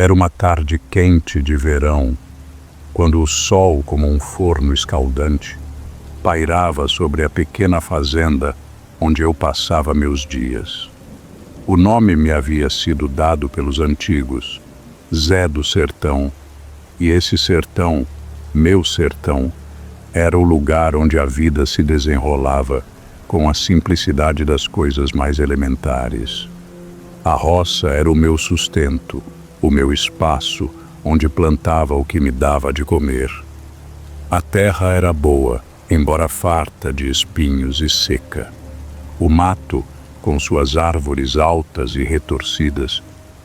Era uma tarde quente de verão, quando o sol, como um forno escaldante, pairava sobre a pequena fazenda onde eu passava meus dias. O nome me havia sido dado pelos antigos, Zé do Sertão, e esse sertão, meu sertão, era o lugar onde a vida se desenrolava com a simplicidade das coisas mais elementares. A roça era o meu sustento, o meu espaço onde plantava o que me dava de comer. A terra era boa, embora farta de espinhos e seca. O mato, com suas árvores altas e retorcidas,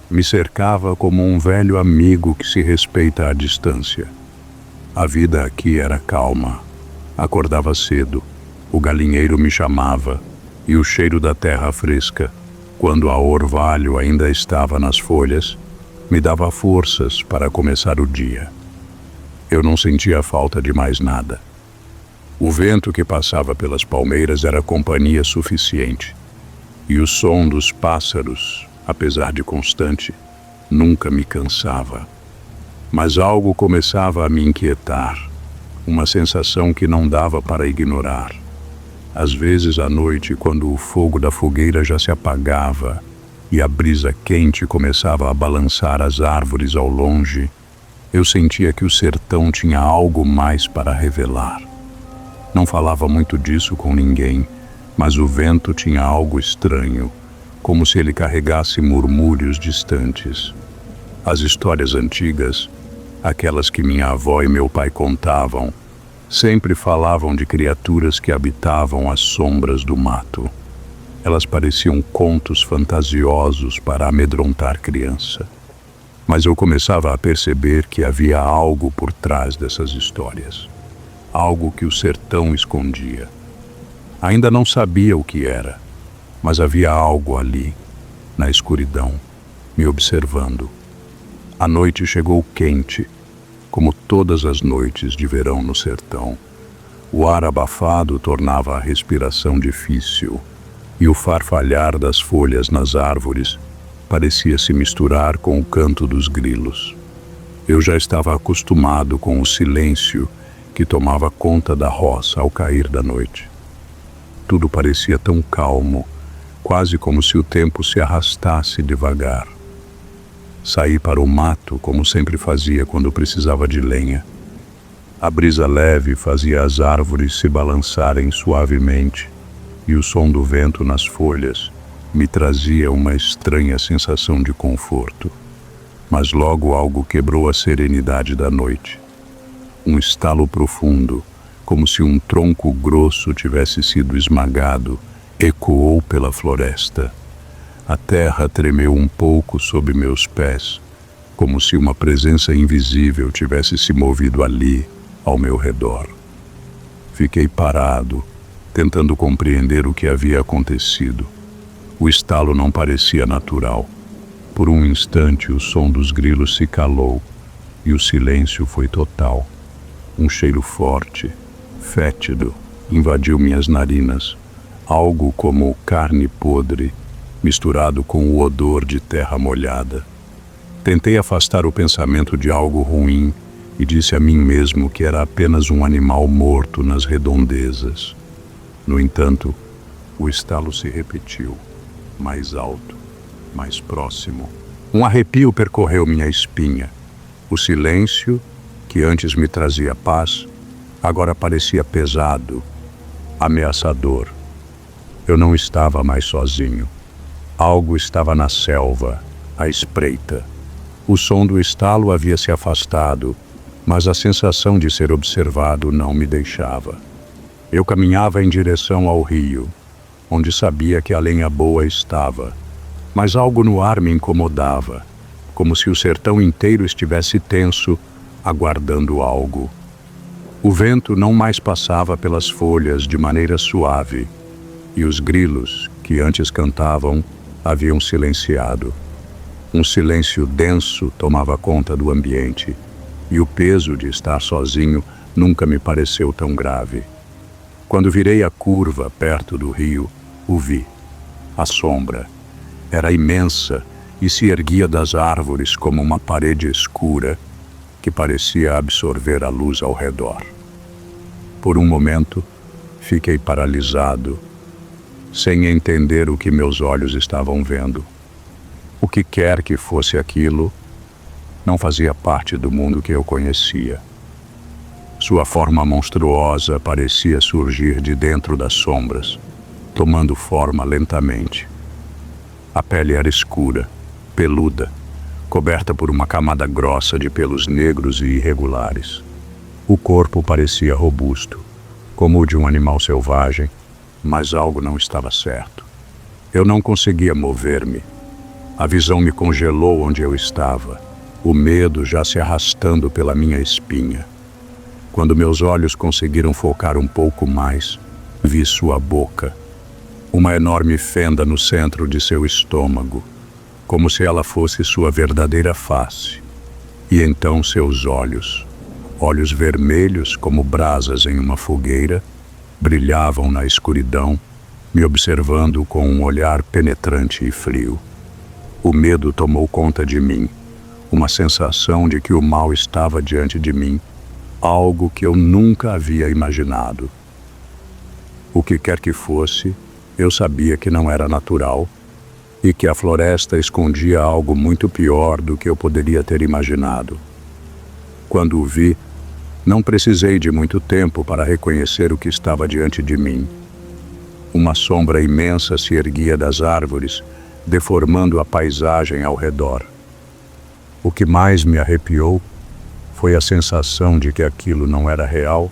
me cercava como um velho amigo que se respeita à distância. A vida aqui era calma. Acordava cedo, o galinheiro me chamava, e o cheiro da terra fresca, quando a orvalho ainda estava nas folhas, me dava forças para começar o dia. Eu não sentia falta de mais nada. O vento que passava pelas palmeiras era companhia suficiente, e o som dos pássaros, apesar de constante, nunca me cansava. Mas algo começava a me inquietar, uma sensação que não dava para ignorar. Às vezes à noite, quando o fogo da fogueira já se apagava e a brisa quente começava a balançar as árvores ao longe, eu sentia que o sertão tinha algo mais para revelar. Não falava muito disso com ninguém, mas o vento tinha algo estranho, como se ele carregasse murmúrios distantes. As histórias antigas, aquelas que minha avó e meu pai contavam, sempre falavam de criaturas que habitavam as sombras do mato. Elas pareciam contos fantasiosos para amedrontar criança. Mas eu começava a perceber que havia algo por trás dessas histórias. Algo que o sertão escondia. Ainda não sabia o que era, mas havia algo ali, na escuridão, me observando. A noite chegou quente, como todas as noites de verão no sertão. O ar abafado tornava a respiração difícil, e o farfalhar das folhas nas árvores parecia se misturar com o canto dos grilos. Eu já estava acostumado com o silêncio que tomava conta da roça ao cair da noite. Tudo parecia tão calmo, quase como se o tempo se arrastasse devagar. Saí para o mato, como sempre fazia quando precisava de lenha. A brisa leve fazia as árvores se balançarem suavemente, e o som do vento nas folhas me trazia uma estranha sensação de conforto. Mas logo algo quebrou a serenidade da noite. Um estalo profundo, como se um tronco grosso tivesse sido esmagado, ecoou pela floresta. A terra tremeu um pouco sob meus pés, como se uma presença invisível tivesse se movido ali, ao meu redor. Fiquei parado, tentando compreender o que havia acontecido. O estalo não parecia natural. Por um instante o som dos grilos se calou e o silêncio foi total. Um cheiro forte, fétido, invadiu minhas narinas, algo como carne podre, misturado com o odor de terra molhada. Tentei afastar o pensamento de algo ruim e disse a mim mesmo que era apenas um animal morto nas redondezas. No entanto, o estalo se repetiu, mais alto, mais próximo. Um arrepio percorreu minha espinha. O silêncio, que antes me trazia paz, agora parecia pesado, ameaçador. Eu não estava mais sozinho. Algo estava na selva, à espreita. O som do estalo havia se afastado, mas a sensação de ser observado não me deixava. Eu caminhava em direção ao rio, onde sabia que a lenha boa estava, mas algo no ar me incomodava, como se o sertão inteiro estivesse tenso, aguardando algo. O vento não mais passava pelas folhas de maneira suave, e os grilos, que antes cantavam, haviam silenciado. Um silêncio denso tomava conta do ambiente, e o peso de estar sozinho nunca me pareceu tão grave. Quando virei a curva perto do rio, o vi. A sombra era imensa e se erguia das árvores como uma parede escura que parecia absorver a luz ao redor. Por um momento, fiquei paralisado, sem entender o que meus olhos estavam vendo. O que quer que fosse aquilo, não fazia parte do mundo que eu conhecia. Sua forma monstruosa parecia surgir de dentro das sombras, tomando forma lentamente. A pele era escura, peluda, coberta por uma camada grossa de pelos negros e irregulares. O corpo parecia robusto, como o de um animal selvagem, mas algo não estava certo. Eu não conseguia mover-me. A visão me congelou onde eu estava, o medo já se arrastando pela minha espinha. Quando meus olhos conseguiram focar um pouco mais, vi sua boca, uma enorme fenda no centro de seu estômago, como se ela fosse sua verdadeira face. E então seus olhos, olhos vermelhos como brasas em uma fogueira, brilhavam na escuridão, me observando com um olhar penetrante e frio. O medo tomou conta de mim, uma sensação de que o mal estava diante de mim, algo que eu nunca havia imaginado. O que quer que fosse, eu sabia que não era natural e que a floresta escondia algo muito pior do que eu poderia ter imaginado. Quando o vi, não precisei de muito tempo para reconhecer o que estava diante de mim. Uma sombra imensa se erguia das árvores, deformando a paisagem ao redor. O que mais me arrepiou foi a sensação de que aquilo não era real,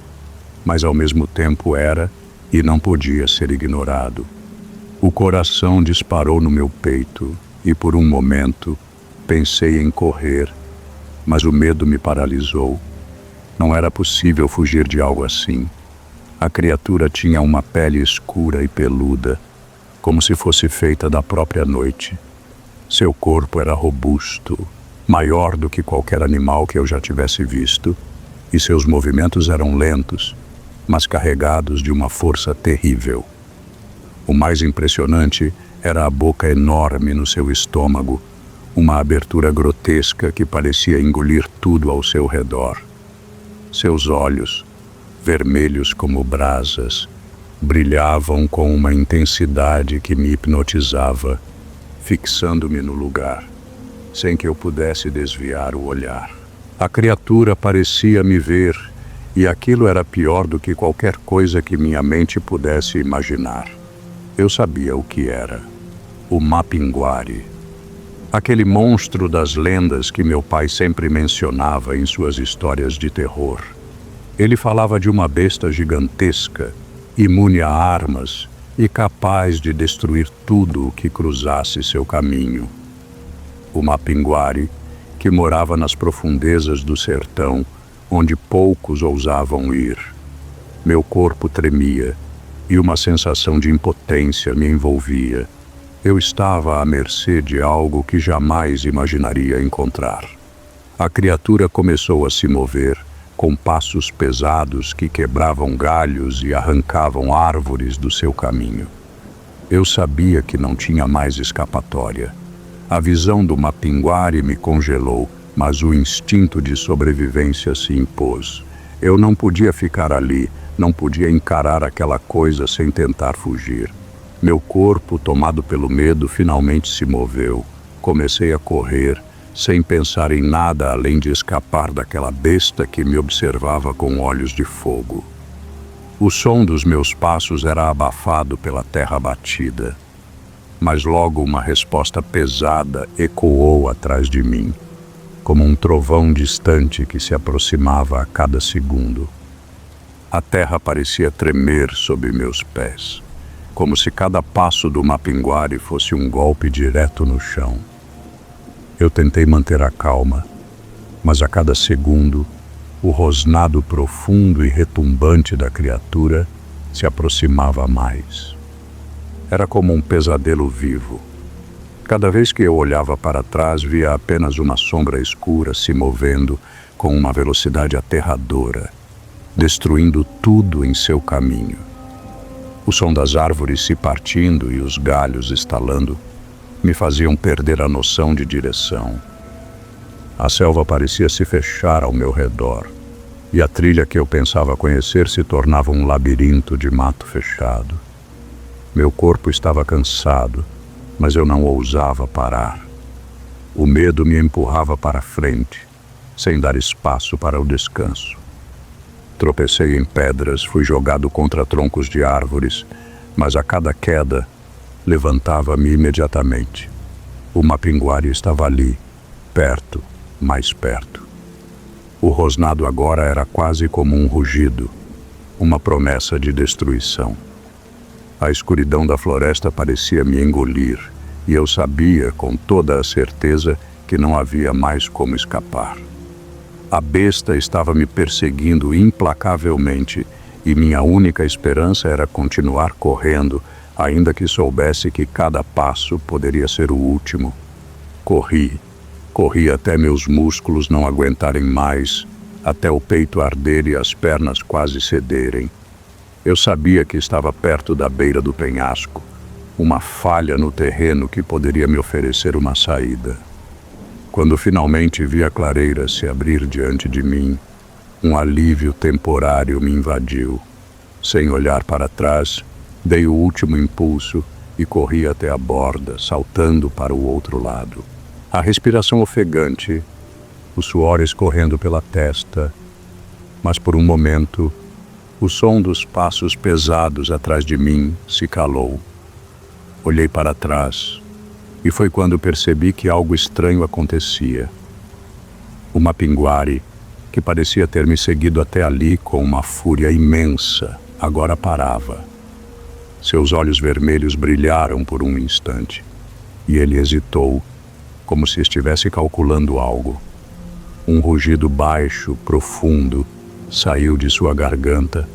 mas ao mesmo tempo era e não podia ser ignorado. O coração disparou no meu peito e por um momento pensei em correr, mas o medo me paralisou. Não era possível fugir de algo assim. A criatura tinha uma pele escura e peluda, como se fosse feita da própria noite. Seu corpo era robusto, maior do que qualquer animal que eu já tivesse visto, e seus movimentos eram lentos, mas carregados de uma força terrível. O mais impressionante era a boca enorme no seu estômago, uma abertura grotesca que parecia engolir tudo ao seu redor. Seus olhos, vermelhos como brasas, brilhavam com uma intensidade que me hipnotizava, fixando-me no lugar, sem que eu pudesse desviar o olhar. A criatura parecia me ver, e aquilo era pior do que qualquer coisa que minha mente pudesse imaginar. Eu sabia o que era: o Mapinguari. Aquele monstro das lendas que meu pai sempre mencionava em suas histórias de terror. Ele falava de uma besta gigantesca, imune a armas e capaz de destruir tudo o que cruzasse seu caminho. O Mapinguari, que morava nas profundezas do sertão, onde poucos ousavam ir. Meu corpo tremia e uma sensação de impotência me envolvia. Eu estava à mercê de algo que jamais imaginaria encontrar. A criatura começou a se mover, com passos pesados que quebravam galhos e arrancavam árvores do seu caminho. Eu sabia que não tinha mais escapatória. A visão do Mapinguari me congelou, mas o instinto de sobrevivência se impôs. Eu não podia ficar ali, não podia encarar aquela coisa sem tentar fugir. Meu corpo, tomado pelo medo, finalmente se moveu. Comecei a correr, sem pensar em nada além de escapar daquela besta que me observava com olhos de fogo. O som dos meus passos era abafado pela terra batida, mas logo uma resposta pesada ecoou atrás de mim, como um trovão distante que se aproximava a cada segundo. A terra parecia tremer sob meus pés, como se cada passo do Mapinguari fosse um golpe direto no chão. Eu tentei manter a calma, mas a cada segundo, o rosnado profundo e retumbante da criatura se aproximava mais. Era como um pesadelo vivo. Cada vez que eu olhava para trás, via apenas uma sombra escura se movendo com uma velocidade aterradora, destruindo tudo em seu caminho. O som das árvores se partindo e os galhos estalando me faziam perder a noção de direção. A selva parecia se fechar ao meu redor, e a trilha que eu pensava conhecer se tornava um labirinto de mato fechado. Meu corpo estava cansado, mas eu não ousava parar. O medo me empurrava para frente, sem dar espaço para o descanso. Tropecei em pedras, fui jogado contra troncos de árvores, mas a cada queda, levantava-me imediatamente. O mapinguari estava ali, perto, mais perto. O rosnado agora era quase como um rugido, uma promessa de destruição. A escuridão da floresta parecia me engolir, e eu sabia com toda a certeza que não havia mais como escapar. A besta estava me perseguindo implacavelmente, e minha única esperança era continuar correndo, ainda que soubesse que cada passo poderia ser o último. Corri até meus músculos não aguentarem mais, até o peito arder e as pernas quase cederem. Eu sabia que estava perto da beira do penhasco, uma falha no terreno que poderia me oferecer uma saída. Quando finalmente vi a clareira se abrir diante de mim, um alívio temporário me invadiu. Sem olhar para trás, dei o último impulso e corri até a borda, saltando para o outro lado. A respiração ofegante, o suor escorrendo pela testa, mas por um momento, o som dos passos pesados atrás de mim se calou. Olhei para trás, e foi quando percebi que algo estranho acontecia. O mapinguari, que parecia ter me seguido até ali com uma fúria imensa, agora parava. Seus olhos vermelhos brilharam por um instante, e ele hesitou, como se estivesse calculando algo. Um rugido baixo, profundo, saiu de sua garganta,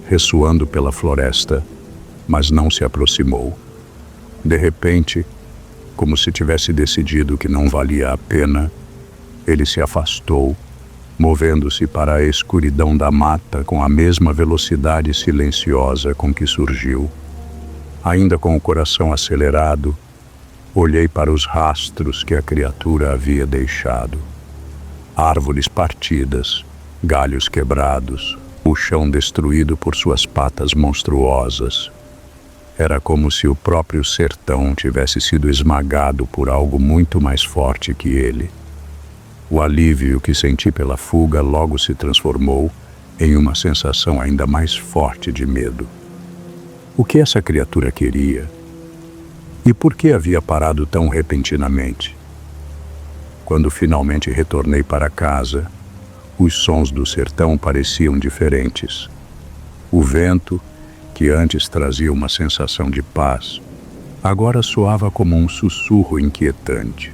ressoando pela floresta, mas não se aproximou. De repente, como se tivesse decidido que não valia a pena, ele se afastou, movendo-se para a escuridão da mata com a mesma velocidade silenciosa com que surgiu. Ainda com o coração acelerado, olhei para os rastros que a criatura havia deixado. Árvores partidas, galhos quebrados, o chão destruído por suas patas monstruosas. Era como se o próprio sertão tivesse sido esmagado por algo muito mais forte que ele. O alívio que senti pela fuga logo se transformou em uma sensação ainda mais forte de medo. O que essa criatura queria? E por que havia parado tão repentinamente? Quando finalmente retornei para casa, os sons do sertão pareciam diferentes. O vento, que antes trazia uma sensação de paz, agora soava como um sussurro inquietante.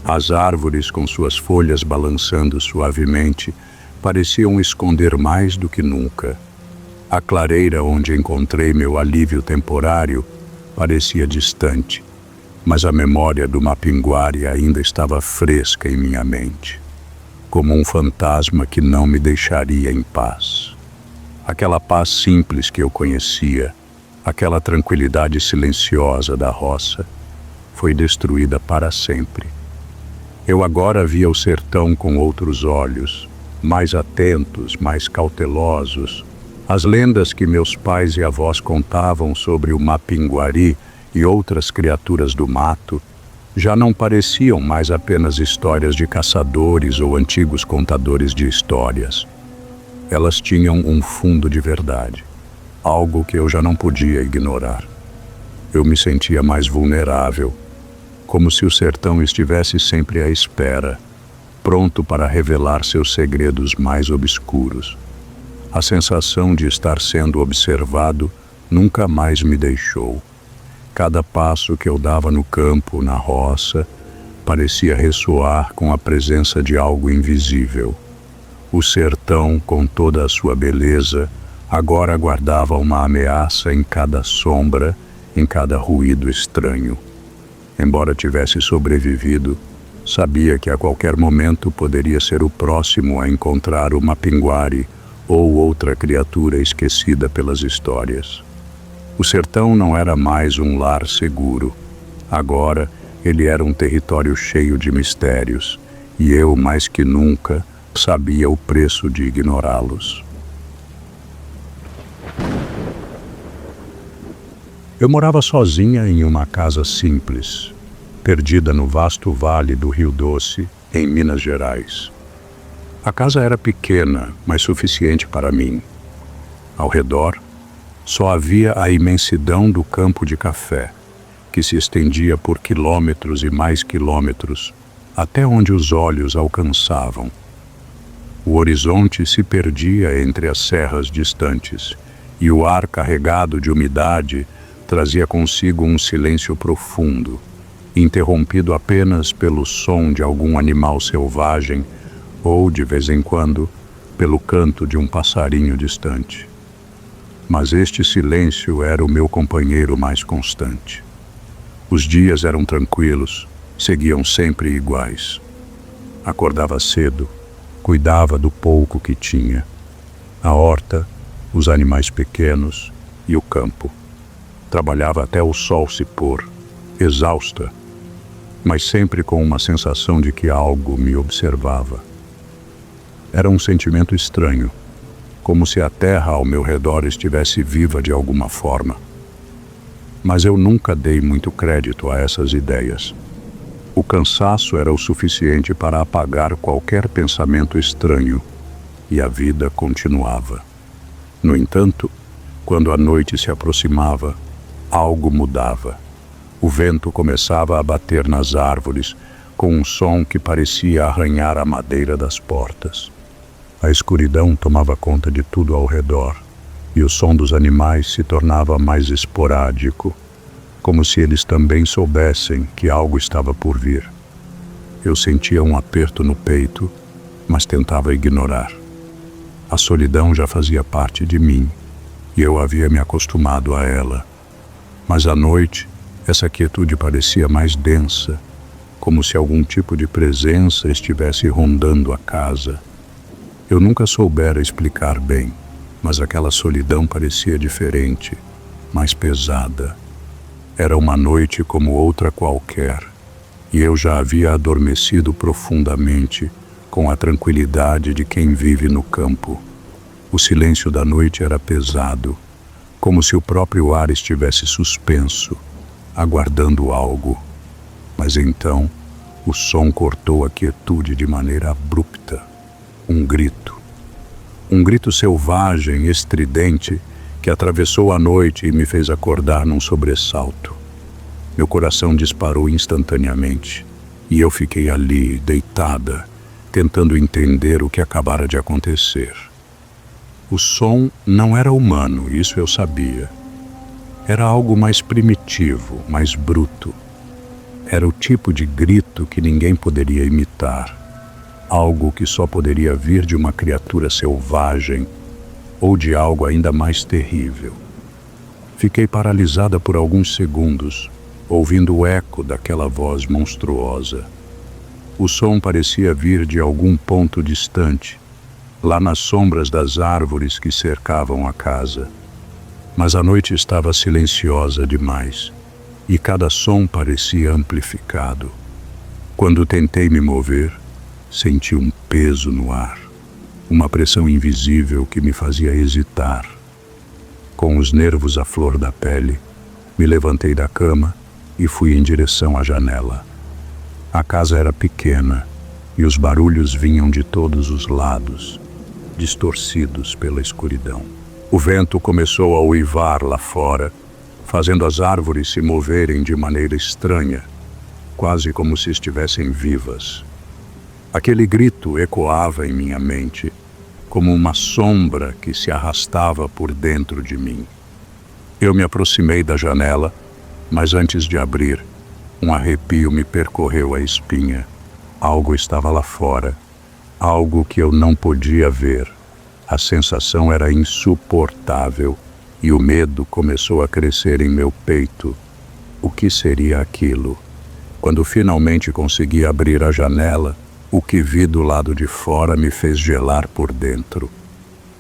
As árvores, com suas folhas balançando suavemente, pareciam esconder mais do que nunca. A clareira onde encontrei meu alívio temporário parecia distante, mas a memória do mapinguari ainda estava fresca em minha mente, como um fantasma que não me deixaria em paz. Aquela paz simples que eu conhecia, aquela tranquilidade silenciosa da roça, foi destruída para sempre. Eu agora via o sertão com outros olhos, mais atentos, mais cautelosos. As lendas que meus pais e avós contavam sobre o mapinguari e outras criaturas do mato já não pareciam mais apenas histórias de caçadores ou antigos contadores de histórias. Elas tinham um fundo de verdade, algo que eu já não podia ignorar. Eu me sentia mais vulnerável, como se o sertão estivesse sempre à espera, pronto para revelar seus segredos mais obscuros. A sensação de estar sendo observado nunca mais me deixou. Cada passo que eu dava no campo, na roça, parecia ressoar com a presença de algo invisível. O sertão, com toda a sua beleza, agora guardava uma ameaça em cada sombra, em cada ruído estranho. Embora tivesse sobrevivido, sabia que a qualquer momento poderia ser o próximo a encontrar o mapinguari ou outra criatura esquecida pelas histórias. O sertão não era mais um lar seguro. Agora Ele era um território cheio de mistérios, e eu, mais que nunca, sabia o preço de ignorá-los. Eu morava sozinha em uma casa simples, perdida no vasto vale do Rio Doce, em Minas Gerais. A casa era pequena, mas suficiente para mim. Ao redor, só havia a imensidão do campo de café, que se estendia por quilômetros e mais quilômetros, até onde os olhos alcançavam. O horizonte se perdia entre as serras distantes, e o ar carregado de umidade trazia consigo um silêncio profundo, interrompido apenas pelo som de algum animal selvagem ou, de vez em quando, pelo canto de um passarinho distante. Mas este silêncio era o meu companheiro mais constante. Os dias eram tranquilos, seguiam sempre iguais. Acordava cedo, cuidava do pouco que tinha. A horta, os animais pequenos e o campo. Trabalhava até o sol se pôr, exausta, mas sempre com uma sensação de que algo me observava. Era um sentimento estranho, como se a terra ao meu redor estivesse viva de alguma forma. Mas eu nunca dei muito crédito a essas ideias. O cansaço era o suficiente para apagar qualquer pensamento estranho, e a vida continuava. No entanto, quando a noite se aproximava, algo mudava. O vento começava a bater nas árvores, com um som que parecia arranhar a madeira das portas. A escuridão tomava conta de tudo ao redor, e o som dos animais se tornava mais esporádico, como se eles também soubessem que algo estava por vir. Eu sentia um aperto no peito, mas tentava ignorar. A solidão já fazia parte de mim, e eu havia me acostumado a ela. Mas à noite, essa quietude parecia mais densa, como se algum tipo de presença estivesse rondando a casa. Eu nunca soubera explicar bem, mas aquela solidão parecia diferente, mais pesada. Era uma noite como outra qualquer, e eu já havia adormecido profundamente, com a tranquilidade de quem vive no campo. O silêncio da noite era pesado, como se o próprio ar estivesse suspenso, aguardando algo. Mas então, o som cortou a quietude de maneira abrupta. Um grito. Um grito selvagem, estridente, que atravessou a noite e me fez acordar num sobressalto. Meu coração disparou instantaneamente, e eu fiquei ali, deitada, tentando entender o que acabara de acontecer. O som não era humano, isso eu sabia. Era algo mais primitivo, mais bruto. Era o tipo de grito que ninguém poderia imitar. Algo que só poderia vir de uma criatura selvagem ou de algo ainda mais terrível. Fiquei paralisada por alguns segundos, ouvindo o eco daquela voz monstruosa. O som parecia vir de algum ponto distante, lá nas sombras das árvores que cercavam a casa. Mas a noite estava silenciosa demais, e cada som parecia amplificado. Quando tentei me mover, senti um peso no ar, uma pressão invisível que me fazia hesitar. Com os nervos à flor da pele, me levantei da cama e fui em direção à janela. A casa era pequena e os barulhos vinham de todos os lados, distorcidos pela escuridão. O vento começou a uivar lá fora, fazendo as árvores se moverem de maneira estranha, quase como se estivessem vivas. Aquele grito ecoava em minha mente, como uma sombra que se arrastava por dentro de mim. Eu me aproximei da janela, mas antes de abrir, um arrepio me percorreu a espinha. Algo estava lá fora, algo que eu não podia ver. A sensação era insuportável e o medo começou a crescer em meu peito. O que seria aquilo? Quando finalmente consegui abrir a janela, o que vi do lado de fora me fez gelar por dentro.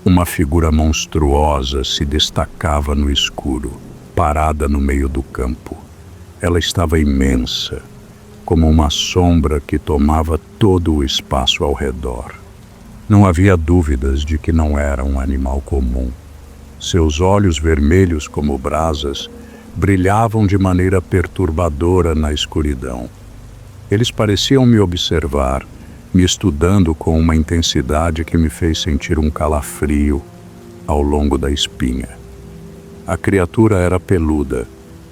Uma figura monstruosa se destacava no escuro, parada no meio do campo. Ela estava imensa, como uma sombra que tomava todo o espaço ao redor. Não havia dúvidas de que não era um animal comum. Seus olhos vermelhos como brasas brilhavam de maneira perturbadora na escuridão. Eles pareciam me observar, me estudando com uma intensidade que me fez sentir um calafrio ao longo da espinha. A criatura era peluda,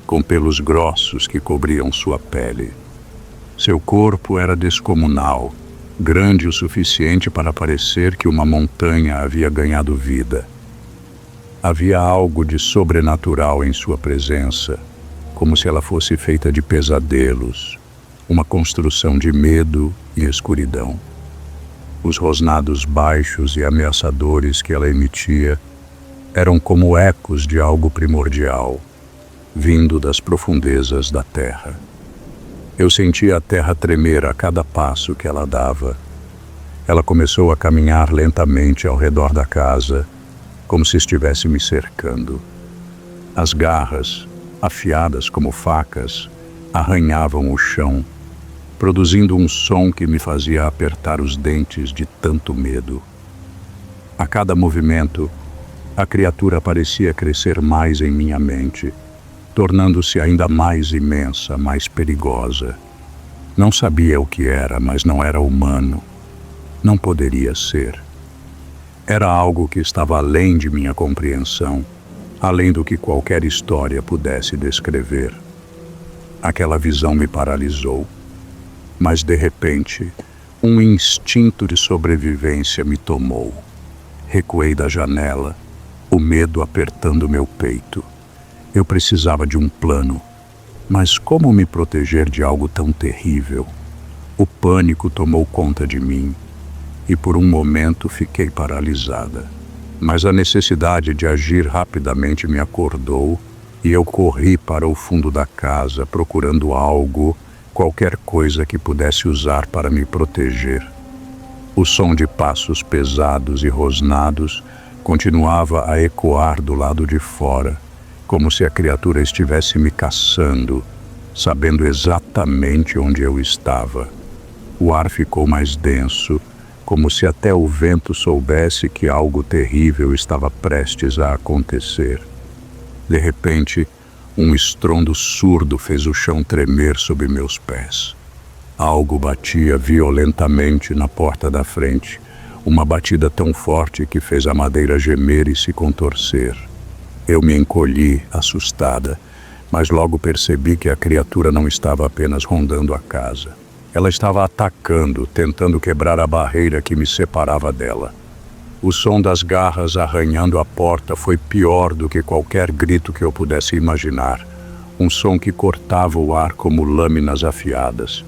com pelos grossos que cobriam sua pele. Seu corpo era descomunal, grande o suficiente para parecer que uma montanha havia ganhado vida. Havia algo de sobrenatural em sua presença, como se ela fosse feita de pesadelos, uma construção de medo e escuridão. Os rosnados baixos e ameaçadores que ela emitia eram como ecos de algo primordial, vindo das profundezas da terra. Eu sentia a terra tremer a cada passo que ela dava. Ela começou a caminhar lentamente ao redor da casa, como se estivesse me cercando. As garras, afiadas como facas, arranhavam o chão, produzindo um som que me fazia apertar os dentes de tanto medo. A cada movimento, a criatura parecia crescer mais em minha mente, tornando-se ainda mais imensa, mais perigosa. Não sabia o que era, mas não era humano. Não poderia ser. Era algo que estava além de minha compreensão, além do que qualquer história pudesse descrever. Aquela visão me paralisou, mas de repente, um instinto de sobrevivência me tomou. Recuei da janela, o medo apertando meu peito. Eu precisava de um plano, mas como me proteger de algo tão terrível? O pânico tomou conta de mim e por um momento fiquei paralisada. Mas a necessidade de agir rapidamente me acordou e eu corri para o fundo da casa procurando algo, qualquer coisa que pudesse usar para me proteger. O som de passos pesados e rosnados continuava a ecoar do lado de fora, como se a criatura estivesse me caçando, sabendo exatamente onde eu estava. O ar ficou mais denso, como se até o vento soubesse que algo terrível estava prestes a acontecer. De repente, um estrondo surdo fez o chão tremer sob meus pés. Algo batia violentamente na porta da frente, uma batida tão forte que fez a madeira gemer e se contorcer. Eu me encolhi, assustada, mas logo percebi que a criatura não estava apenas rondando a casa. Ela estava atacando, tentando quebrar a barreira que me separava dela. O som das garras arranhando a porta foi pior do que qualquer grito que eu pudesse imaginar. Um som que cortava o ar como lâminas afiadas.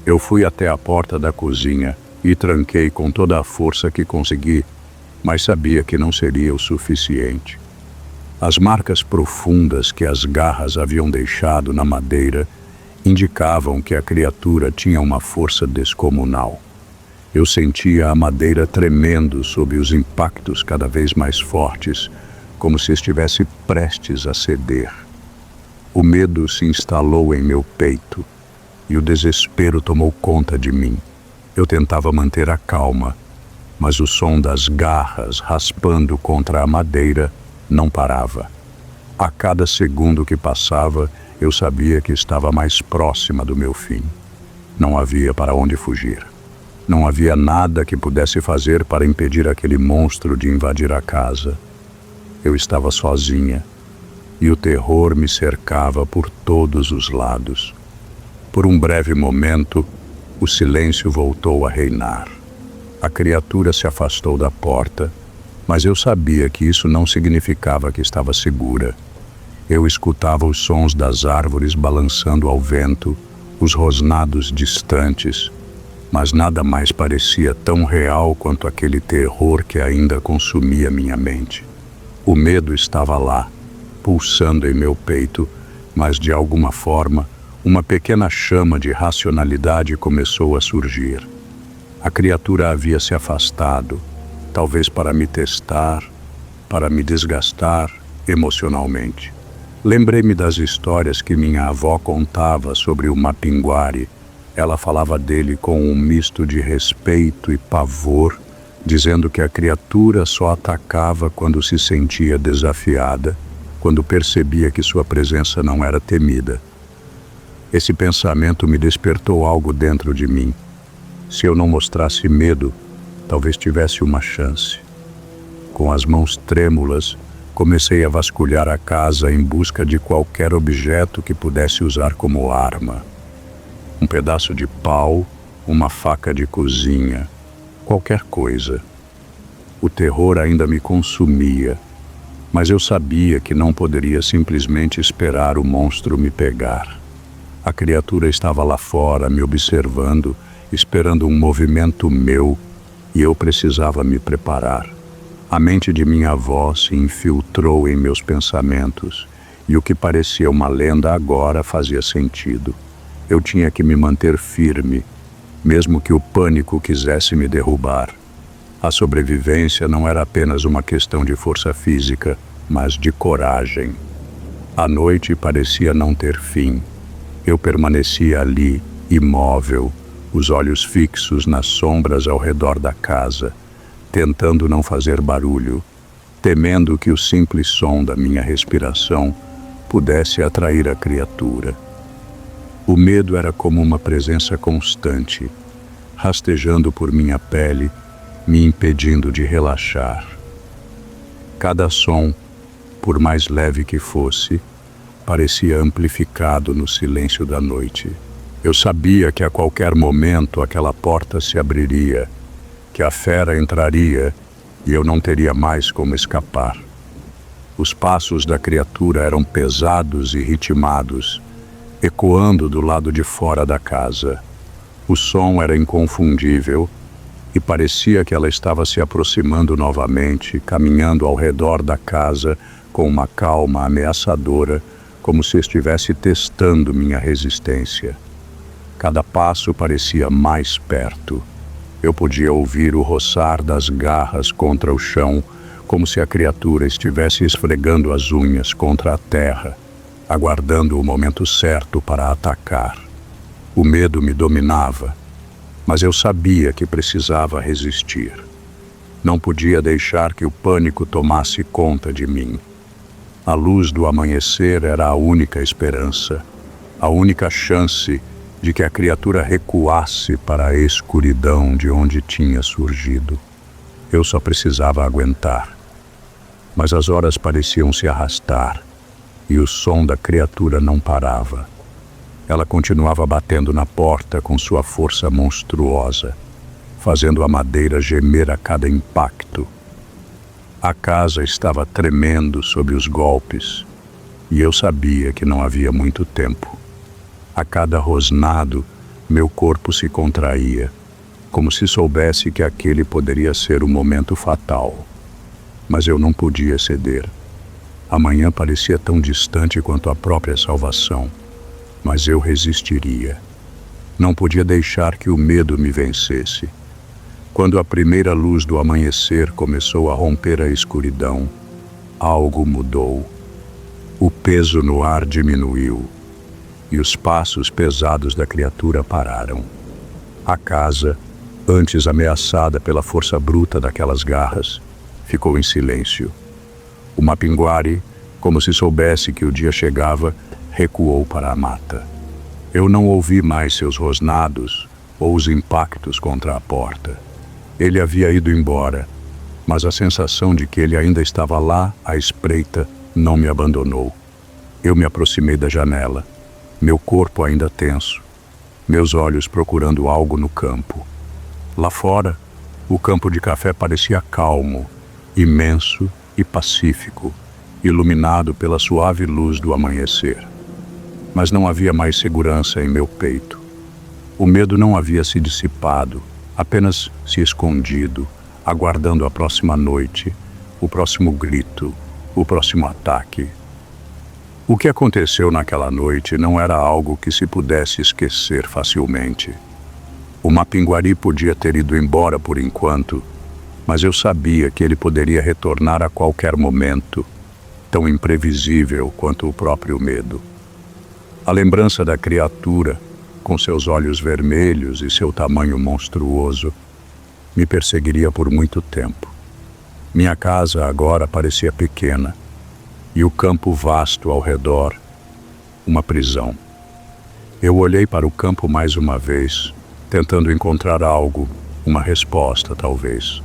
Eu fui até a porta da cozinha e tranquei com toda a força que consegui, mas sabia que não seria o suficiente. As marcas profundas que as garras haviam deixado na madeira indicavam que a criatura tinha uma força descomunal. Eu sentia a madeira tremendo sob os impactos cada vez mais fortes, como se estivesse prestes a ceder. O medo se instalou em meu peito e o desespero tomou conta de mim. Eu tentava manter a calma, mas o som das garras raspando contra a madeira não parava. A cada segundo que passava, eu sabia que estava mais próxima do meu fim. Não havia para onde fugir. Não havia nada que pudesse fazer para impedir aquele monstro de invadir a casa. Eu estava sozinha e o terror me cercava por todos os lados. Por um breve momento, o silêncio voltou a reinar. A criatura se afastou da porta, mas eu sabia que isso não significava que estava segura. Eu escutava os sons das árvores balançando ao vento, os rosnados distantes, mas nada mais parecia tão real quanto aquele terror que ainda consumia minha mente. O medo estava lá, pulsando em meu peito, mas de alguma forma, uma pequena chama de racionalidade começou a surgir. A criatura havia se afastado, talvez para me testar, para me desgastar emocionalmente. Lembrei-me das histórias que minha avó contava sobre o mapinguari, Ela falava dele com um misto de respeito e pavor, dizendo que a criatura só atacava quando se sentia desafiada, quando percebia que sua presença não era temida. Esse pensamento me despertou algo dentro de mim. Se eu não mostrasse medo, talvez tivesse uma chance. Com as mãos trêmulas, comecei a vasculhar a casa em busca de qualquer objeto que pudesse usar como arma. Um pedaço de pau, uma faca de cozinha, qualquer coisa. O terror ainda me consumia, mas eu sabia que não poderia simplesmente esperar o monstro me pegar. A criatura estava lá fora, me observando, esperando um movimento meu, e eu precisava me preparar. A mente de minha avó se infiltrou em meus pensamentos, e o que parecia uma lenda agora fazia sentido. Eu tinha que me manter firme, mesmo que o pânico quisesse me derrubar. A sobrevivência não era apenas uma questão de força física, mas de coragem. A noite parecia não ter fim. Eu permanecia ali, imóvel, os olhos fixos nas sombras ao redor da casa, tentando não fazer barulho, temendo que o simples som da minha respiração pudesse atrair a criatura. O medo era como uma presença constante, rastejando por minha pele, me impedindo de relaxar. Cada som, por mais leve que fosse, parecia amplificado no silêncio da noite. Eu sabia que a qualquer momento aquela porta se abriria, que a fera entraria e eu não teria mais como escapar. Os passos da criatura eram pesados e ritmados, ecoando do lado de fora da casa. O som era inconfundível e parecia que ela estava se aproximando novamente, caminhando ao redor da casa com uma calma ameaçadora, como se estivesse testando minha resistência. Cada passo parecia mais perto. Eu podia ouvir o roçar das garras contra o chão, como se a criatura estivesse esfregando as unhas contra a terra, aguardando o momento certo para atacar. O medo me dominava, mas eu sabia que precisava resistir. Não podia deixar que o pânico tomasse conta de mim. A luz do amanhecer era a única esperança, a única chance de que a criatura recuasse para a escuridão de onde tinha surgido. Eu só precisava aguentar. Mas as horas pareciam se arrastar, e o som da criatura não parava. Ela continuava batendo na porta com sua força monstruosa, fazendo a madeira gemer a cada impacto. A casa estava tremendo sob os golpes, e eu sabia que não havia muito tempo. A cada rosnado, meu corpo se contraía, como se soubesse que aquele poderia ser o momento fatal. Mas eu não podia ceder. Amanhã parecia tão distante quanto a própria salvação, mas eu resistiria. Não podia deixar que o medo me vencesse. Quando a primeira luz do amanhecer começou a romper a escuridão, algo mudou. O peso no ar diminuiu, e os passos pesados da criatura pararam. A casa, antes ameaçada pela força bruta daquelas garras, ficou em silêncio. O Mapinguari, como se soubesse que o dia chegava, recuou para a mata. Eu não ouvi mais seus rosnados ou os impactos contra a porta. Ele havia ido embora, mas a sensação de que ele ainda estava lá, à espreita, não me abandonou. Eu me aproximei da janela, meu corpo ainda tenso, meus olhos procurando algo no campo. Lá fora, o campo de café parecia calmo, imenso e pacífico, iluminado pela suave luz do amanhecer. Mas não havia mais segurança em meu peito. O medo não havia se dissipado, apenas se escondido, aguardando a próxima noite, o próximo grito, o próximo ataque. O que aconteceu naquela noite não era algo que se pudesse esquecer facilmente. O Mapinguari podia ter ido embora por enquanto, mas eu sabia que ele poderia retornar a qualquer momento, tão imprevisível quanto o próprio medo. A lembrança da criatura, com seus olhos vermelhos e seu tamanho monstruoso, me perseguiria por muito tempo. Minha casa agora parecia pequena, e o campo vasto ao redor, uma prisão. Eu olhei para o campo mais uma vez, tentando encontrar algo, uma resposta, talvez.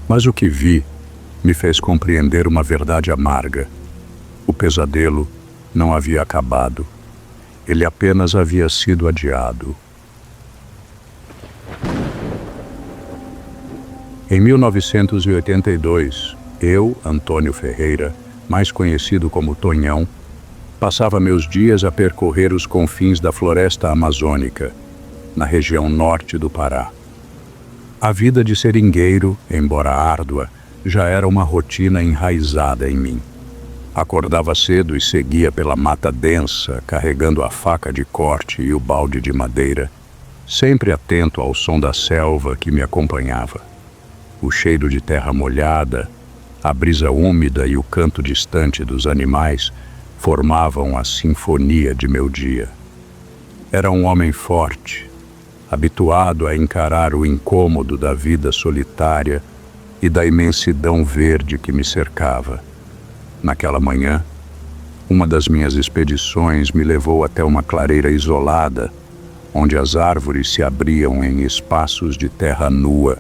Mas o que vi me fez compreender uma verdade amarga. O pesadelo não havia acabado. Ele apenas havia sido adiado. Em 1982, eu, Antônio Ferreira, mais conhecido como Tonhão, passava meus dias a percorrer os confins da floresta amazônica, na região norte do Pará. A vida de seringueiro, embora árdua, já era uma rotina enraizada em mim. Acordava cedo e seguia pela mata densa, carregando a faca de corte e o balde de madeira, sempre atento ao som da selva que me acompanhava. O cheiro de terra molhada, a brisa úmida e o canto distante dos animais formavam a sinfonia de meu dia. Era um homem forte, habituado a encarar o incômodo da vida solitária e da imensidão verde que me cercava. Naquela manhã, uma das minhas expedições me levou até uma clareira isolada, onde as árvores se abriam em espaços de terra nua,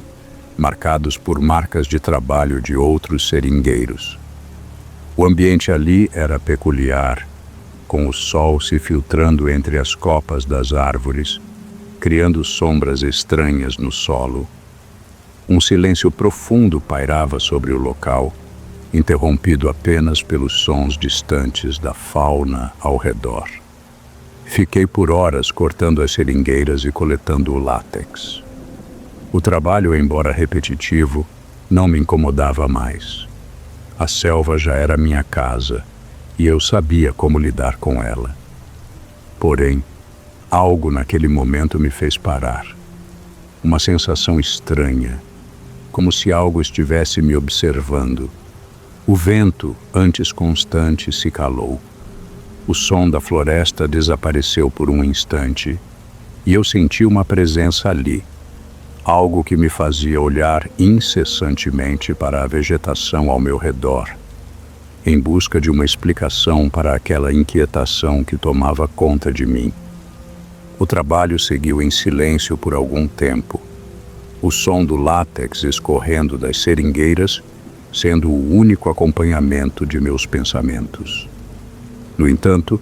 marcados por marcas de trabalho de outros seringueiros. O ambiente ali era peculiar, com o sol se filtrando entre as copas das árvores, criando sombras estranhas no solo. Um silêncio profundo pairava sobre o local, interrompido apenas pelos sons distantes da fauna ao redor. Fiquei por horas cortando as seringueiras e coletando o látex. O trabalho, embora repetitivo, não me incomodava mais. A selva já era minha casa e eu sabia como lidar com ela. Porém, algo naquele momento me fez parar. Uma sensação estranha, como se algo estivesse me observando. O vento, antes constante, se calou. O som da floresta desapareceu por um instante e eu senti uma presença ali, algo que me fazia olhar incessantemente para a vegetação ao meu redor, em busca de uma explicação para aquela inquietação que tomava conta de mim. O trabalho seguiu em silêncio por algum tempo, o som do látex escorrendo das seringueiras sendo o único acompanhamento de meus pensamentos. No entanto,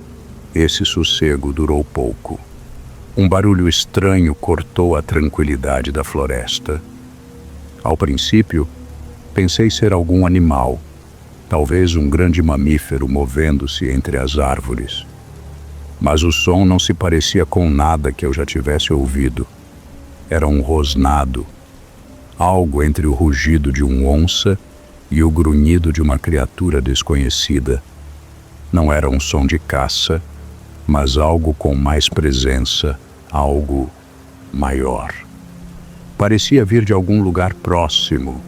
esse sossego durou pouco. Um barulho estranho cortou a tranquilidade da floresta. Ao princípio, pensei ser algum animal, talvez um grande mamífero movendo-se entre as árvores. Mas o som não se parecia com nada que eu já tivesse ouvido. Era um rosnado, algo entre o rugido de uma onça e o grunhido de uma criatura desconhecida. Não era um som de caça, mas algo com mais presença, algo maior. Parecia vir de algum lugar próximo,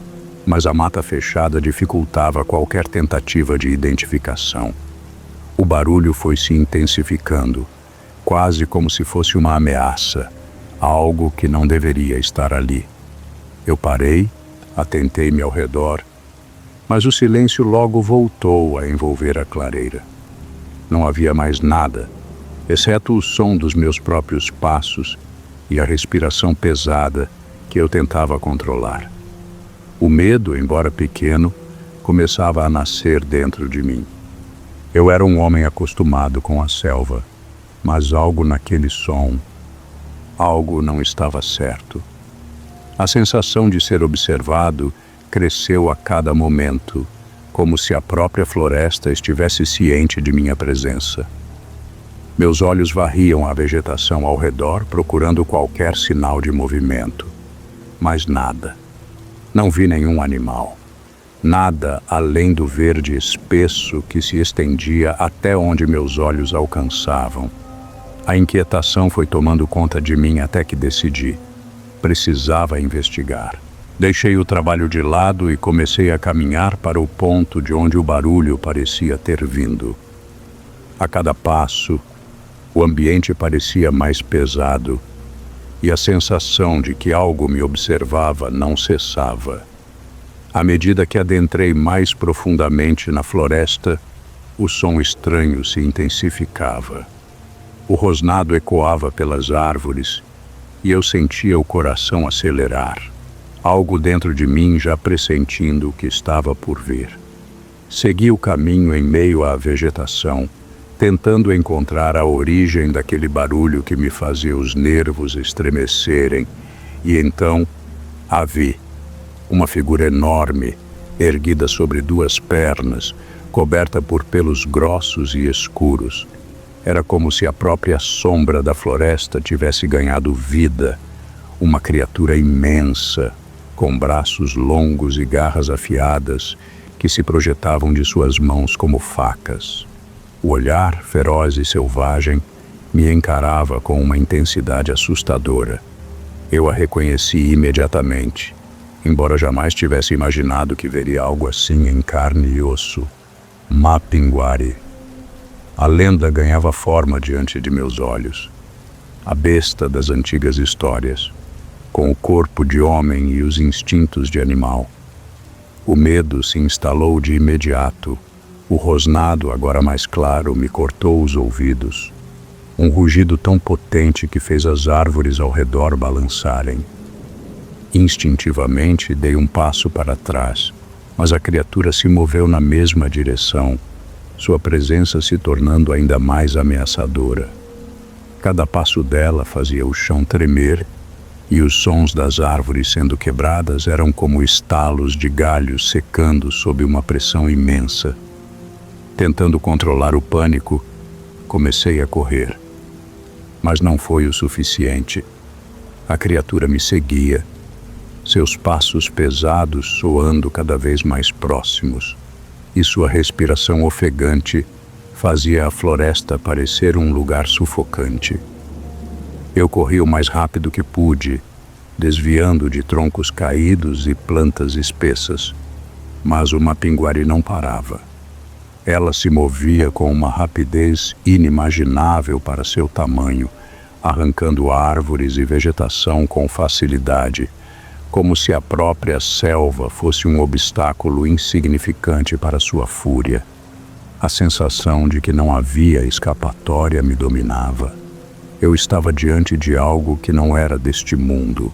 mas a mata fechada dificultava qualquer tentativa de identificação. O barulho foi se intensificando, quase como se fosse uma ameaça, algo que não deveria estar ali. Eu parei, atentei-me ao redor, mas o silêncio logo voltou a envolver a clareira. Não havia mais nada, exceto o som dos meus próprios passos e a respiração pesada que eu tentava controlar. O medo, embora pequeno, começava a nascer dentro de mim. Eu era um homem acostumado com a selva, mas algo naquele som, algo não estava certo. A sensação de ser observado cresceu a cada momento, como se a própria floresta estivesse ciente de minha presença. Meus olhos varriam a vegetação ao redor, procurando qualquer sinal de movimento. Mas nada. Não vi nenhum animal. Nada além do verde espesso que se estendia até onde meus olhos alcançavam. A inquietação foi tomando conta de mim até que decidi. Precisava investigar. Deixei o trabalho de lado e comecei a caminhar para o ponto de onde o barulho parecia ter vindo. A cada passo, O ambiente parecia mais pesado e a sensação de que algo me observava não cessava. À medida que adentrei mais profundamente na floresta, o som estranho se intensificava. O rosnado ecoava pelas árvores e eu sentia o coração acelerar, algo dentro de mim já pressentindo o que estava por vir. Segui o caminho em meio à vegetação, tentando encontrar a origem daquele barulho que me fazia os nervos estremecerem, e então a vi. Uma figura enorme, erguida sobre duas pernas, coberta por pelos grossos e escuros. Era como se a própria sombra da floresta tivesse ganhado vida. Uma criatura imensa, com braços longos e garras afiadas, que se projetavam de suas mãos como facas. O olhar, feroz e selvagem, me encarava com uma intensidade assustadora. Eu a reconheci imediatamente, embora jamais tivesse imaginado que veria algo assim em carne e osso. Mapinguari. A lenda ganhava forma diante de meus olhos. A besta das antigas histórias, com o corpo de homem e os instintos de animal. O medo se instalou de imediato. O rosnado, agora mais claro, me cortou os ouvidos. Um rugido tão potente que fez as árvores ao redor balançarem. Instintivamente dei um passo para trás, mas a criatura se moveu na mesma direção, sua presença se tornando ainda mais ameaçadora. Cada passo dela fazia o chão tremer, e os sons das árvores sendo quebradas eram como estalos de galhos secando sob uma pressão imensa. Tentando controlar o pânico, comecei a correr. Mas não foi o suficiente. A criatura me seguia, seus passos pesados soando cada vez mais próximos, e sua respiração ofegante fazia a floresta parecer um lugar sufocante. Eu corri o mais rápido que pude, desviando de troncos caídos e plantas espessas, mas o Mapinguari não parava. Ela se movia com uma rapidez inimaginável para seu tamanho, arrancando árvores e vegetação com facilidade, como se a própria selva fosse um obstáculo insignificante para sua fúria. A sensação de que não havia escapatória me dominava. Eu estava diante de algo que não era deste mundo.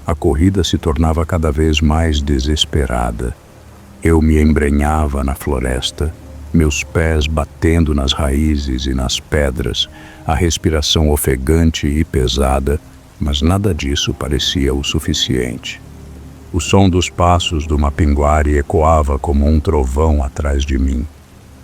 A corrida se tornava cada vez mais desesperada. Eu me embrenhava na floresta, meus pés batendo nas raízes e nas pedras, a respiração ofegante e pesada, mas nada disso parecia o suficiente. O som dos passos do Mapinguari ecoava como um trovão atrás de mim.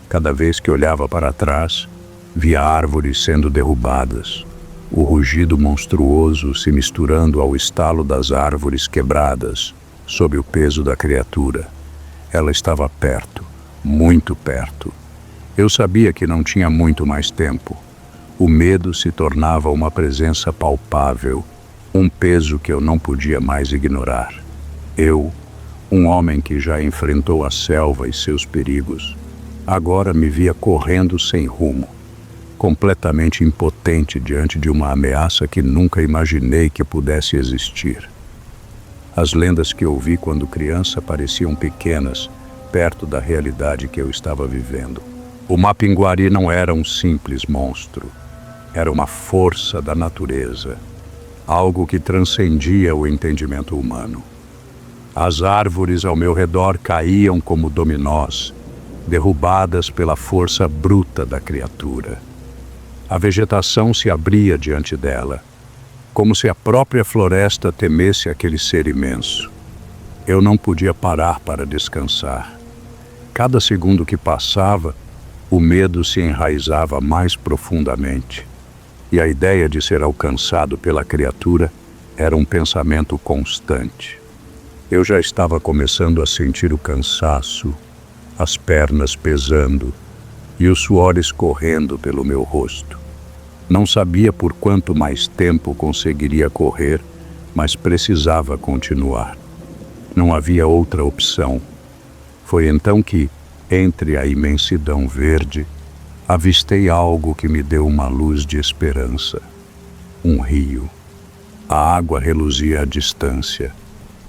Cada vez que olhava para trás, via árvores sendo derrubadas, o rugido monstruoso se misturando ao estalo das árvores quebradas, sob o peso da criatura. Ela estava perto, muito perto. Eu sabia que não tinha muito mais tempo. O medo se tornava uma presença palpável, um peso que eu não podia mais ignorar. Eu, um homem que já enfrentou a selva e seus perigos, agora me via correndo sem rumo, completamente impotente diante de uma ameaça que nunca imaginei que pudesse existir. As lendas que ouvi quando criança pareciam pequenas, perto da realidade que eu estava vivendo. O Mapinguari não era um simples monstro. Era uma força da natureza, algo que transcendia o entendimento humano. As árvores ao meu redor caíam como dominós, derrubadas pela força bruta da criatura. A vegetação se abria diante dela, como se a própria floresta temesse aquele ser imenso. Eu não podia parar para descansar. Cada segundo que passava, o medo se enraizava mais profundamente, e a ideia de ser alcançado pela criatura era um pensamento constante. Eu já estava começando a sentir o cansaço, as pernas pesando e os suores correndo pelo meu rosto. Não sabia por quanto mais tempo conseguiria correr, mas precisava continuar. Não havia outra opção. Foi então que, entre a imensidão verde, avistei algo que me deu uma luz de esperança. Um rio. A água reluzia à distância,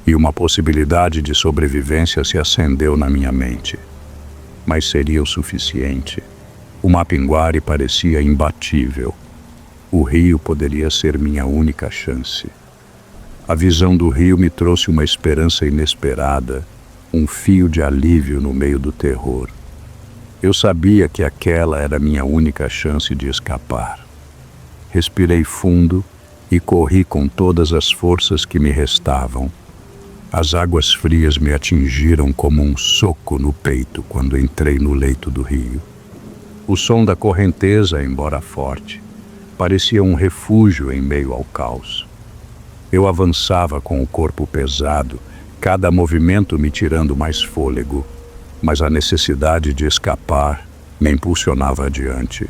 e uma possibilidade de sobrevivência se acendeu na minha mente. Mas seria o suficiente. O Mapinguari parecia imbatível. O rio poderia ser minha única chance. A visão do rio me trouxe uma esperança inesperada, um fio de alívio no meio do terror. Eu sabia que aquela era minha única chance de escapar. Respirei fundo e corri com todas as forças que me restavam. As águas frias me atingiram como um soco no peito quando entrei no leito do rio. O som da correnteza, embora forte, parecia um refúgio em meio ao caos. Eu avançava com o corpo pesado, cada movimento me tirando mais fôlego, mas a necessidade de escapar me impulsionava adiante.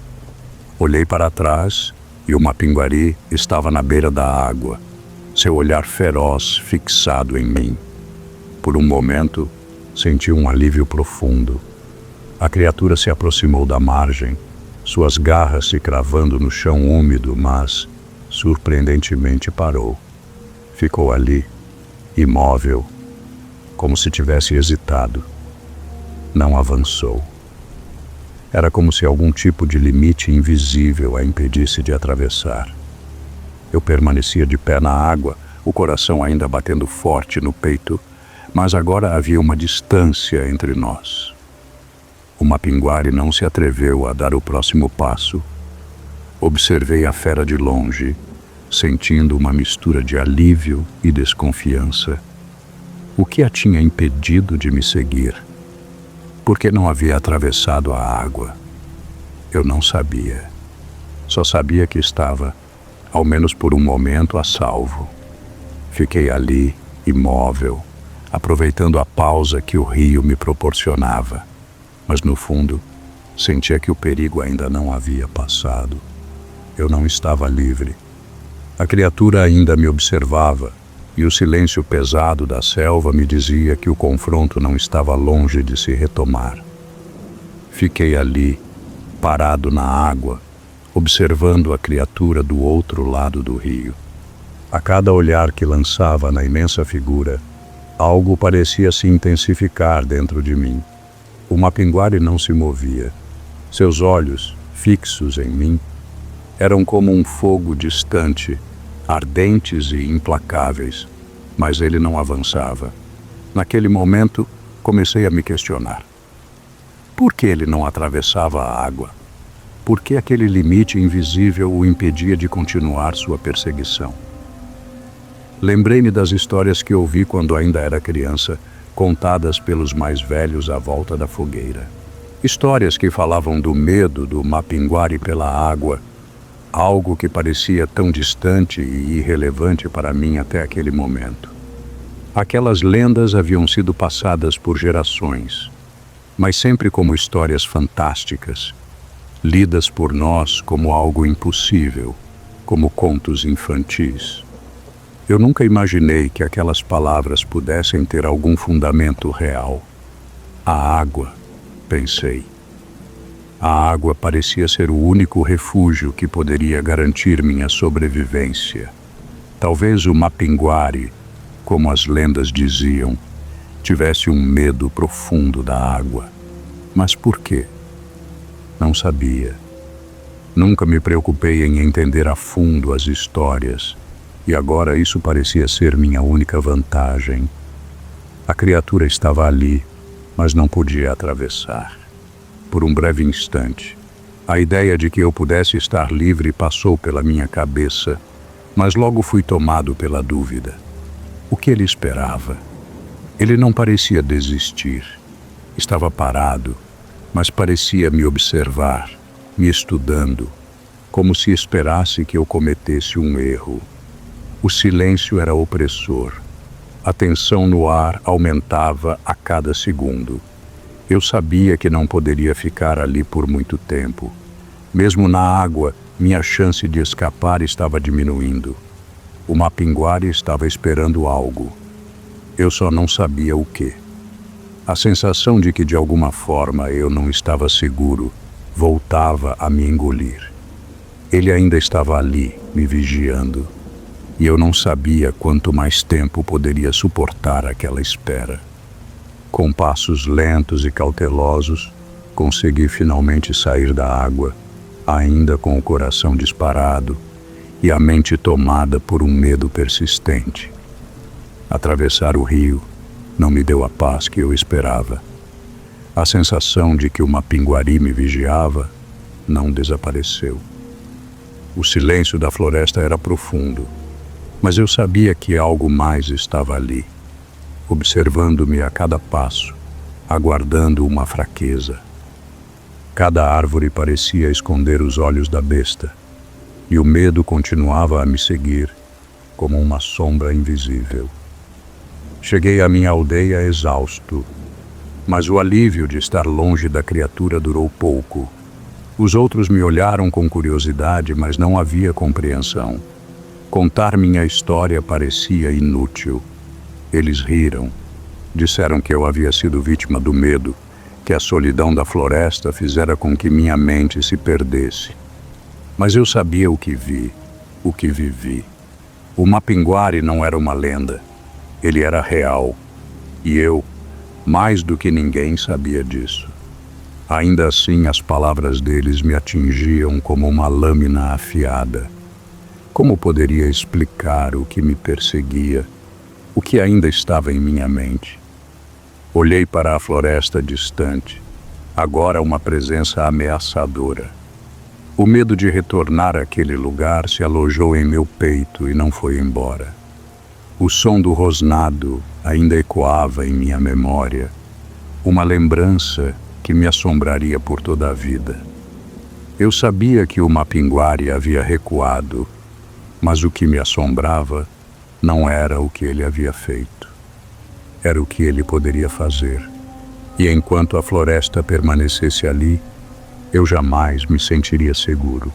Olhei para trás e o Mapinguari estava na beira da água, seu olhar feroz fixado em mim. Por um momento, senti um alívio profundo. A criatura se aproximou da margem, suas garras se cravando no chão úmido, mas, surpreendentemente, parou. Ficou ali, imóvel, como se tivesse hesitado. Não avançou. Era como se algum tipo de limite invisível a impedisse de atravessar. Eu permanecia de pé na água, o coração ainda batendo forte no peito, mas agora havia uma distância entre nós. O Mapinguari não se atreveu a dar o próximo passo. Observei a fera de longe, sentindo uma mistura de alívio e desconfiança. O que a tinha impedido de me seguir? Por que não havia atravessado a água? Eu não sabia. Só sabia que estava, ao menos por um momento, a salvo. Fiquei ali, imóvel, aproveitando a pausa que o rio me proporcionava. Mas no fundo, sentia que o perigo ainda não havia passado. Eu não estava livre. A criatura ainda me observava, e o silêncio pesado da selva me dizia que o confronto não estava longe de se retomar. Fiquei ali, parado na água, observando a criatura do outro lado do rio. A cada olhar que lançava na imensa figura, algo parecia se intensificar dentro de mim. O Mapinguari não se movia. Seus olhos, fixos em mim, eram como um fogo distante, ardentes e implacáveis, mas ele não avançava. Naquele momento, comecei a me questionar. Por que ele não atravessava a água? Por que aquele limite invisível o impedia de continuar sua perseguição? Lembrei-me das histórias que ouvi quando ainda era criança, contadas pelos mais velhos à volta da fogueira. Histórias que falavam do medo do Mapinguari pela água, algo que parecia tão distante e irrelevante para mim até aquele momento. Aquelas lendas haviam sido passadas por gerações, mas sempre como histórias fantásticas, lidas por nós como algo impossível, como contos infantis. Eu nunca imaginei que aquelas palavras pudessem ter algum fundamento real. A água, pensei. A água parecia ser o único refúgio que poderia garantir minha sobrevivência. Talvez o Mapinguari, como as lendas diziam, tivesse um medo profundo da água. Mas por quê? Não sabia. Nunca me preocupei em entender a fundo as histórias, e agora isso parecia ser minha única vantagem. A criatura estava ali, mas não podia atravessar. Por um breve instante, a ideia de que eu pudesse estar livre passou pela minha cabeça, mas logo fui tomado pela dúvida. O que ele esperava? Ele não parecia desistir. Estava parado, mas parecia me observar, me estudando, como se esperasse que eu cometesse um erro. O silêncio era opressor. A tensão no ar aumentava a cada segundo. Eu sabia que não poderia ficar ali por muito tempo. Mesmo na água, minha chance de escapar estava diminuindo. O Mapinguari estava esperando algo. Eu só não sabia o quê. A sensação de que de alguma forma eu não estava seguro voltava a me engolir. Ele ainda estava ali, me vigiando, e eu não sabia quanto mais tempo poderia suportar aquela espera. Com passos lentos e cautelosos, consegui finalmente sair da água, ainda com o coração disparado e a mente tomada por um medo persistente. Atravessar o rio não me deu a paz que eu esperava. A sensação de que uma pinguari me vigiava não desapareceu. O silêncio da floresta era profundo, mas eu sabia que algo mais estava ali, observando-me a cada passo, aguardando uma fraqueza. Cada árvore parecia esconder os olhos da besta, e o medo continuava a me seguir como uma sombra invisível. Cheguei à minha aldeia exausto, mas o alívio de estar longe da criatura durou pouco. Os outros me olharam com curiosidade, mas não havia compreensão. Contar minha história parecia inútil. Eles riram. Disseram que eu havia sido vítima do medo, que a solidão da floresta fizera com que minha mente se perdesse. Mas eu sabia o que vi, o que vivi. O Mapinguari não era uma lenda. Ele era real. E eu, mais do que ninguém, sabia disso. Ainda assim, as palavras deles me atingiam como uma lâmina afiada. Como poderia explicar o que me perseguia, o que ainda estava em minha mente? Olhei para a floresta distante, agora uma presença ameaçadora. O medo de retornar àquele lugar se alojou em meu peito e não foi embora. O som do rosnado ainda ecoava em minha memória, uma lembrança que me assombraria por toda a vida. Eu sabia que o Mapinguari havia recuado, mas o que me assombrava não era o que ele havia feito. Era o que ele poderia fazer. E enquanto a floresta permanecesse ali, eu jamais me sentiria seguro.